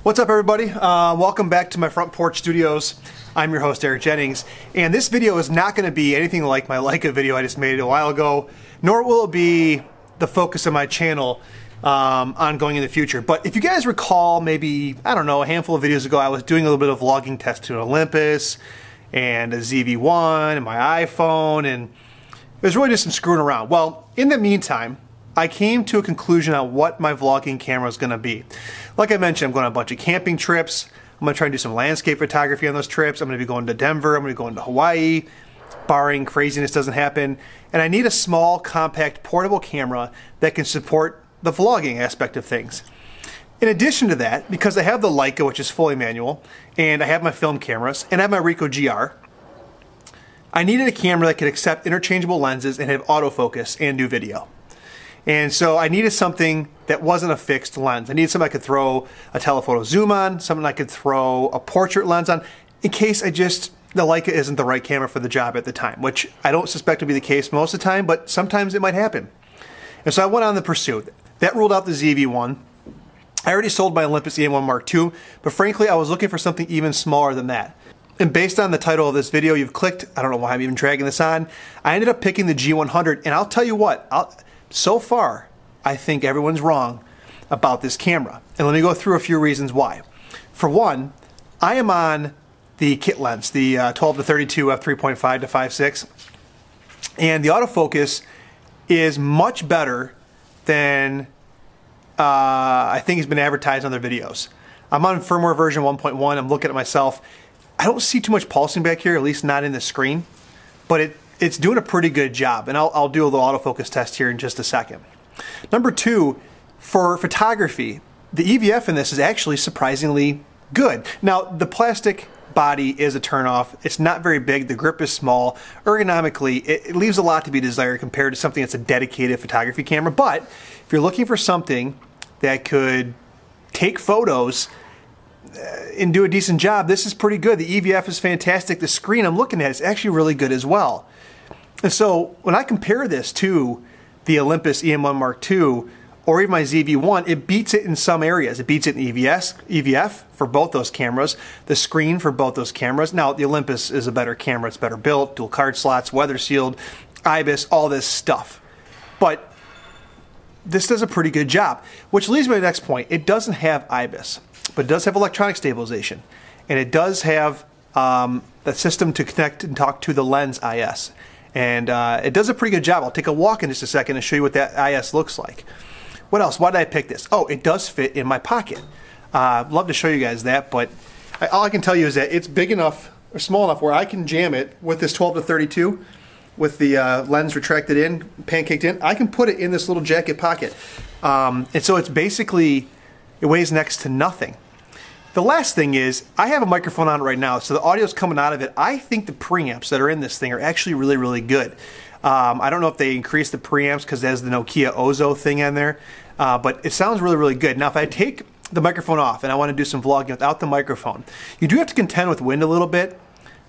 What's up, everybody? Welcome back to my front porch studios. I'm your host, Eric Jennings, and this video is not going to be anything like my Leica video I just made a while ago, nor will it be the focus of my channel ongoing in the future. But if you guys recall, maybe, I don't know, a handful of videos ago, I was doing a little bit of vlogging tests to an Olympus and a ZV-1 and my iPhone, and it was really just some screwing around. Well, in the meantime, I came to a conclusion on what my vlogging camera is going to be. Like I mentioned, I'm going on a bunch of camping trips. I'm going to try and do some landscape photography on those trips. I'm going to be going to Denver. I'm going to be going to Hawaii, barring craziness doesn't happen. And I need a small, compact, portable camera that can support the vlogging aspect of things. In addition to that, because I have the Leica, which is fully manual, and I have my film cameras, and I have my Ricoh GR, I needed a camera that could accept interchangeable lenses and have autofocus and do video. And so I needed something that wasn't a fixed lens. I needed something I could throw a telephoto zoom on, something I could throw a portrait lens on, in case the Leica isn't the right camera for the job at the time, which I don't suspect to be the case most of the time, but sometimes it might happen. And so I went on the pursuit. That ruled out the ZV-1. I already sold my Olympus EM1 Mark II, but frankly, I was looking for something even smaller than that. And based on the title of this video you've clicked, I don't know why I'm even dragging this on, I ended up picking the G100, and I'll tell you what, so far, I think everyone's wrong about this camera. And let me go through a few reasons why. For one, I am on the kit lens, the 12 to 32 f3.5 to 5.6, and the autofocus is much better than I think has been advertised on their videos. I'm on firmware version 1.1. I'm looking at myself. I don't see too much pulsing back here, at least not in the screen, but it's doing a pretty good job, and I'll do a little autofocus test here in just a second. Number two, for photography, the EVF in this is actually surprisingly good. Now, the plastic body is a turnoff. It's not very big. The grip is small. Ergonomically, it leaves a lot to be desired compared to something that's a dedicated photography camera. But if you're looking for something that could take photos and do a decent job, this is pretty good. The EVF is fantastic. The screen I'm looking at is actually really good as well. And so when I compare this to the Olympus EM1 Mark II or even my ZV-1, it beats it in some areas. It beats it in EVF for both those cameras, the screen for both those cameras. Now, the Olympus is a better camera. It's better built, dual card slots, weather sealed, IBIS, all this stuff. But this does a pretty good job, which leads me to the next point. It doesn't have IBIS, but it does have electronic stabilization, and it does have the system to connect and talk to the lens IS. And it does a pretty good job. I'll take a walk in just a second and show you what that IS looks like. What else? Why did I pick this? Oh, it does fit in my pocket. I'd love to show you guys that, but all I can tell you is that it's big enough or small enough where I can jam it with this 12 to 32 with the lens retracted in, pancaked in. I can put it in this little jacket pocket. And so it's basically, it weighs next to nothing. The last thing is, I have a microphone on it right now, so the audio's coming out of it. I think the preamps that are in this thing are actually really, really good. I don't know if they increased the preamps because it has the Nokia Ozo thing in there, but it sounds really, really good. Now, if I take the microphone off and I want to do some vlogging without the microphone, you do have to contend with wind a little bit,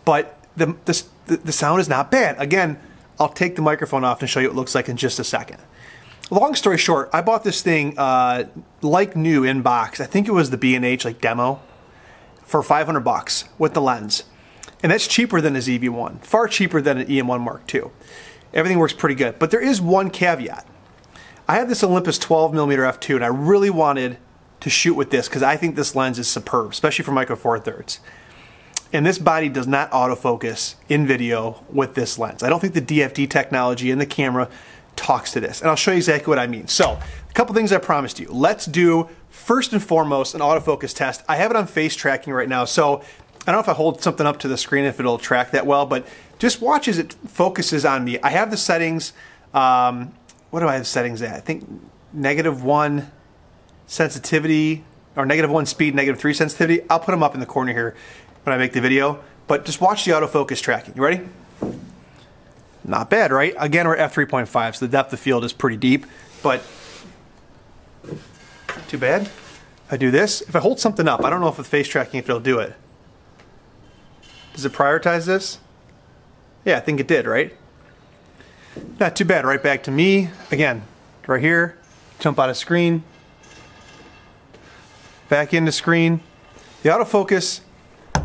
but the sound is not bad. Again, I'll take the microphone off and show you what it looks like in just a second. Long story short, I bought this thing like new in box. I think it was the B&H like demo for $500 with the lens. And that's cheaper than a ZV-1, far cheaper than an EM1 Mark II. Everything works pretty good. But there is one caveat. I have this Olympus 12mm f2, and I really wanted to shoot with this because I think this lens is superb, especially for micro four thirds. And this body does not autofocus in video with this lens. I don't think the DFD technology in the camera talks to this, and I'll show you exactly what I mean. So, a couple things I promised you. Let's do, first and foremost, an autofocus test. I have it on face tracking right now, so I don't know if I hold something up to the screen if it'll track that well, but just watch as it focuses on me. I have the settings, what do I have settings at? I think -1 sensitivity, or -1 speed, -3 sensitivity. I'll put them up in the corner here when I make the video, but just watch the autofocus tracking. You ready? Not bad, right? Again, we're at f3.5, so the depth of field is pretty deep, but not too bad. If I do this, if I hold something up, I don't know if with face tracking if it'll do it. Does it prioritize this? Yeah, I think it did, right? Not too bad. Right back to me. Again, right here, jump out of screen. back into screen. The autofocus,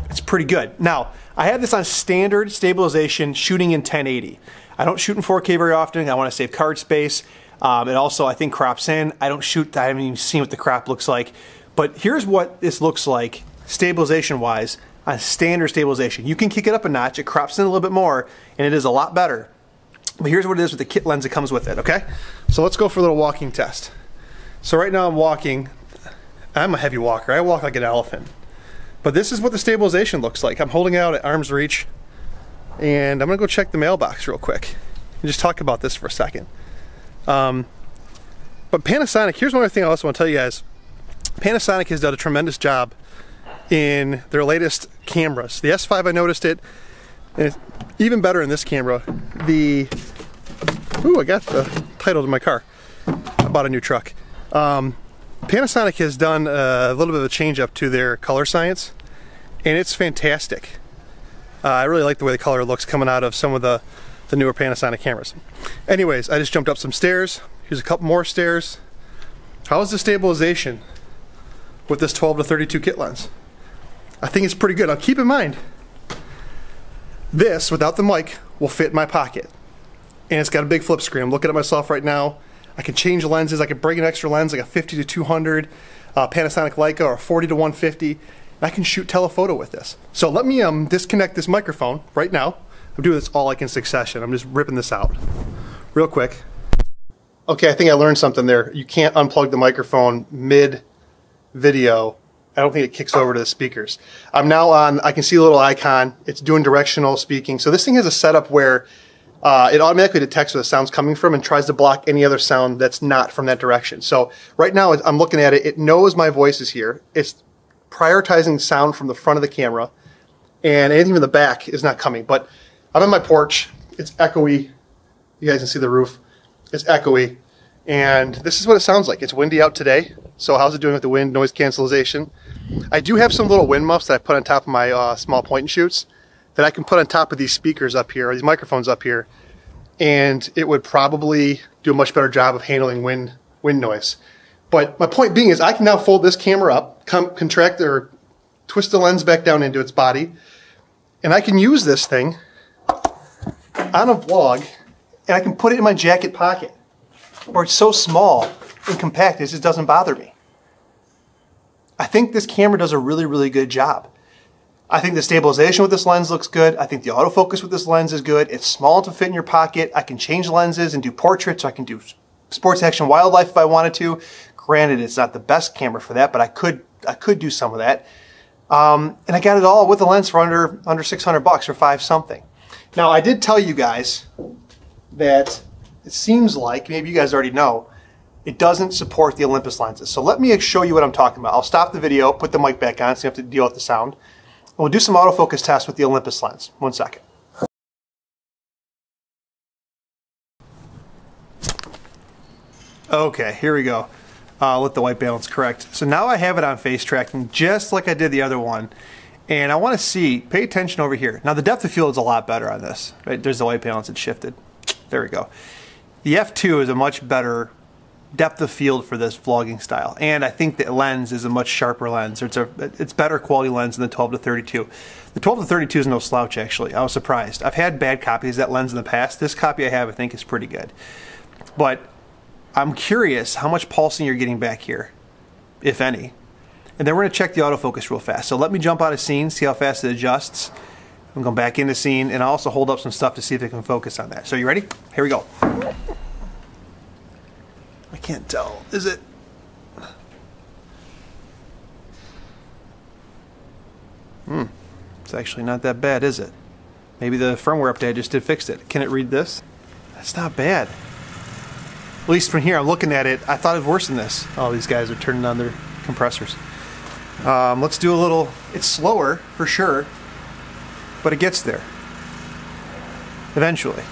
it's pretty good. Now, I have this on standard stabilization, shooting in 1080. I don't shoot in 4K very often. I want to save card space. It also, I think, crops in. I haven't even seen what the crop looks like. But here's what this looks like stabilization-wise on standard stabilization. You can kick it up a notch. It crops in a little bit more, and it is a lot better. But here's what it is with the kit lens that comes with it, okay? So let's go for a little walking test. So right now I'm walking. I'm a heavy walker. I walk like an elephant. But this is what the stabilization looks like. I'm holding it out at arm's reach, and I'm gonna go check the mailbox real quick and just talk about this for a second. But Panasonic, here's one other thing I also want to tell you guys. Panasonic has done a tremendous job in their latest cameras. The S5, I noticed it, and it's even better in this camera. I got the title to my car. I bought a new truck. Panasonic has done a little bit of a change up to their color science, and it's fantastic. I really like the way the color looks coming out of some of the newer Panasonic cameras. Anyways, I just jumped up some stairs. Here's a couple more stairs. How is the stabilization with this 12 to 32 kit lens? I think it's pretty good. Now keep in mind, this, without the mic, will fit in my pocket. And it's got a big flip screen. I'm looking at myself right now. I can change lenses. I can bring an extra lens, like a 50 to 200 Panasonic Leica, or a 40 to 150. And I can shoot telephoto with this. So let me disconnect this microphone right now. I'm doing this all like in succession. I'm just ripping this out real quick. Okay, I think I learned something there. You can't unplug the microphone mid-video. I don't think it kicks over to the speakers. I'm now on, I can see a little icon. It's doing directional speaking. So this thing has a setup where it automatically detects where the sound's coming from and tries to block any other sound that's not from that direction. So right now I'm looking at it. It knows my voice is here. It's prioritizing sound from the front of the camera, and anything from the back is not coming. But I'm on my porch. It's echoey. You guys can see the roof. It's echoey. And this is what it sounds like. It's windy out today. So how's it doing with the wind, noise cancellation? I do have some little wind muffs that I put on top of my small point and shoots that I can put on top of these speakers up here, or these microphones up here, and it would probably do a much better job of handling wind noise. But my point being is I can now fold this camera up, contract or twist the lens back down into its body, and I can use this thing on a vlog, and I can put it in my jacket pocket, where it's so small and compact, it just doesn't bother me. I think this camera does a really, really good job. I think the stabilization with this lens looks good. I think the autofocus with this lens is good. It's small to fit in your pocket. I can change lenses and do portraits. I can do sports action wildlife if I wanted to. Granted, it's not the best camera for that, but I could do some of that. And I got it all with a lens for under 600 bucks or 5 something. Now, I did tell you guys that it seems like, maybe you guys already know, it doesn't support the Olympus lenses. So let me show you what I'm talking about. I'll stop the video, put the mic back on so you have to deal with the sound. We'll do some autofocus tests with the Olympus lens. 1 second. Okay, here we go. Let the white balance correct. So now I have it on face tracking just like I did the other one. And I want to see, pay attention over here. Now the depth of field is a lot better on this. Right? There's the white balance, it's shifted. There we go. The f2 is a much better depth of field for this vlogging style, and I think the lens is a much sharper lens. It's better quality lens than the 12 to 32. The 12 to 32 is no slouch, actually. I was surprised. I've had bad copies of that lens in the past. This copy I have, I think, is pretty good. But I'm curious how much pulsing you're getting back here, if any. And then we're going to check the autofocus real fast. So let me jump out of scene, see how fast it adjusts. I'm going back into scene, and I'll also hold up some stuff to see if it can focus on that. So you ready? Here we go. I can't tell. Is it? It's actually not that bad, is it? Maybe the firmware update I just did fixed it. Can it read this? That's not bad. At least from here, I'm looking at it, I thought it was worse than this. Oh, these guys are turning on their compressors. Let's do a little, it's slower for sure, but it gets there eventually.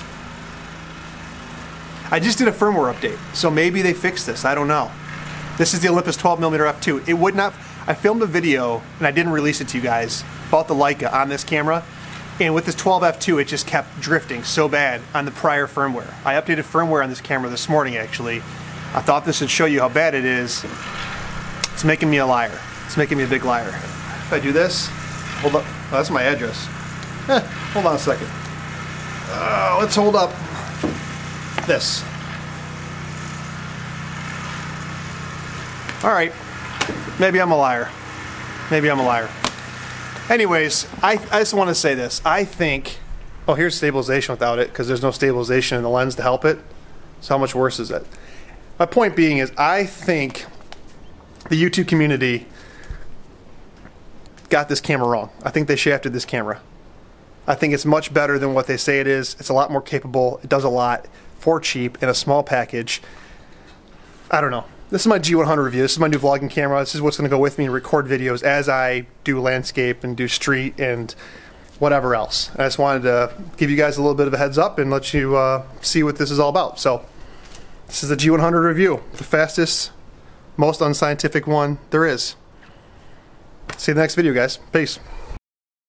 I just did a firmware update, so maybe they fixed this. I don't know. This is the Olympus 12mm f2. It would not. I filmed a video and I didn't release it to you guys about the Leica on this camera, and with this 12 f2, it just kept drifting so bad on the prior firmware. I updated firmware on this camera this morning, actually. I thought this would show you how bad it is. It's making me a liar. It's making me a big liar. If I do this, hold up. Oh, that's my address. Hold on a second. Let's hold up this. All right. Maybe I'm a liar. Maybe I'm a liar. Anyways, I just want to say this. I think, oh, here's stabilization without it, because there's no stabilization in the lens to help it. So how much worse is it? My point being is, I think the YouTube community got this camera wrong. I think they shafted this camera. I think it's much better than what they say it is. It's a lot more capable. It does a lot for cheap in a small package. I don't know. This is my G100 review. This is my new vlogging camera. This is what's going to go with me and record videos as I do landscape and do street and whatever else. I just wanted to give you guys a little bit of a heads up and let you see what this is all about. So this is the G100 review. The fastest, most unscientific one there is. See you in the next video, guys. Peace.